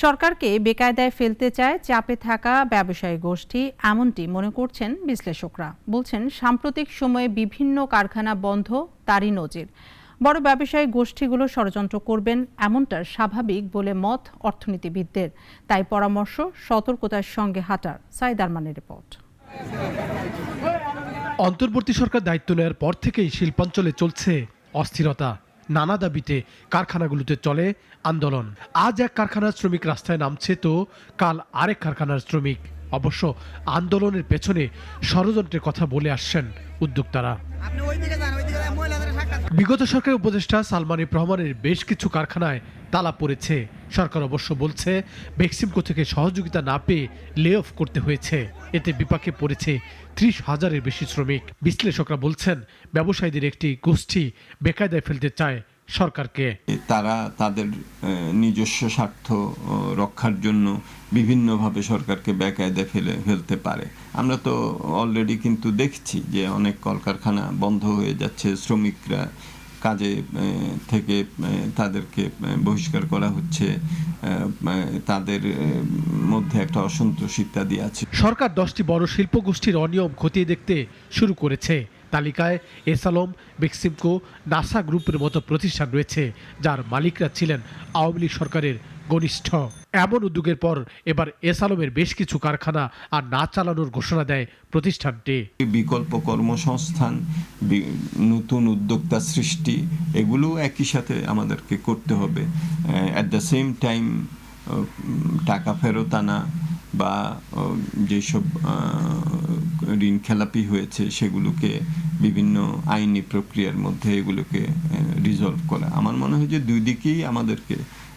সরকারকে বেকায়দায় ফেলতে চায় চাপে থাকা ব্যবসায়ী গোষ্ঠী, এমনটি মনে করছেন বিশ্লেষকরা। বলছেন সাম্প্রতিক সময়ে বিভিন্ন কারখানা বন্ধ তারই নজির। বড় ব্যবসায়ী গোষ্ঠীগুলো ষড়যন্ত্র করবেন এমনটা স্বাভাবিক বলে মত অর্থনীতিবিদদের। তাই পরামর্শ সতর্কতার সঙ্গে হাঁটার। সাইদ আরমানের রিপোর্ট। অন্তর্বর্তী সরকার দায়িত্ব নেওয়ার পর থেকেই শিল্পাঞ্চলে চলছে অস্থিরতা। নানা দাবিতে কারখানাগুলোতে চলে আন্দোলন। আজ এক কারখানার শ্রমিক রাস্তায় নামছে তো কাল আরেক কারখানার শ্রমিক। অবশ্য আন্দোলনের পেছনে ষড়যন্ত্রের কথা বলে আসছেন উদ্যোক্তারা। বিগত সরকারের উপদেষ্টা সালমান এফ রহমানের বেশ কিছু কারখানায় তালা পড়েছে। সরকার অবশ্য বলছে বেক্সিমকো থেকে সহযোগিতা না পেয়ে লে অফ করতে হয়েছে। এতে বিপাকে পড়েছে ৩০,০০০-এর বেশি শ্রমিক। বিশ্লেষকরা বলছেন ব্যবসায়ীদের একটি গোষ্ঠী বেকায়দায় ফেলতে চায় সরকারকে। তারা তাদের নিজস্ব স্বার্থ রক্ষার জন্য বিভিন্নভাবে সরকারকে বেকায়দায় ফেলতে পারে। আমরা তো অলরেডি কিন্তু দেখছি যে অনেক কলকারখানা বন্ধ হয়ে যাচ্ছে, শ্রমিকরা কাজে থেকে তাদেরকে বহিষ্কার করা হচ্ছে, তাদের মধ্যে একটা অসন্তোষ ইত্যাদি আছে। সরকার 10টি বড় শিল্প গোষ্ঠীর অনিয়ম খতিয়ে দেখতে শুরু করেছে। তালিকায় এসালম, বেক্সিমকো, নাসা গ্রুপের মতো প্রতিষ্ঠান রয়েছে, যার মালিকরা ছিলেন আওয়ামী লীগ সরকারের ঘনিষ্ঠ। এমন উদ্যোগের পর এবার এসালমের বেশ কিছু কারখানা আর না চালানোর ঘোষণা দেয় প্রতিষ্ঠানটি। বিকল্প কর্মসংস্থান, নতুন উদ্যোক্তা সৃষ্টি, এগুলো একই সাথে আমাদেরকে করতে হবে। অ্যাট দ্য সেম টাইম টাকা ফেরত আনা বা যেসব ঋণ খেলাপি হয়েছে সেগুলোকে বিভিন্ন আইনি প্রক্রিয়ার মধ্যে এগুলোকে রিজলভ করা। আমার মনে হয় যে দুই দিকেই আমাদেরকে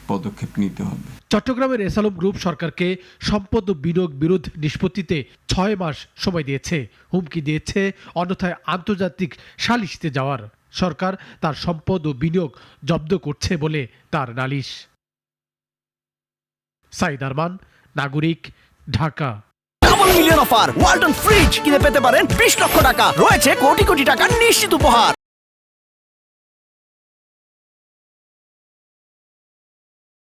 পদক্ষেপ নিতে হবে। চট্টগ্রামের এসালম গ্রুপ সরকারকে সম্পদ ও বিনিয়োগ বিরোধ নিষ্পত্তিতে 6 মাস সময় দিয়েছে, হুমকি দিয়েছে অন্যথায় আন্তর্জাতিক সালিসিতে যাওয়ার। সরকার তার সম্পদ ও বিনিয়োগ জব্দ করছে বলে তার নালিশ। সাইদ আরমান, নাগরিক, Dhaka. Double million offer Walton fridge কিনে পেতে পারেন 20 লক্ষ টাকা। রয়েছে কোটি কোটি টাকার নিশ্চিত উপহার।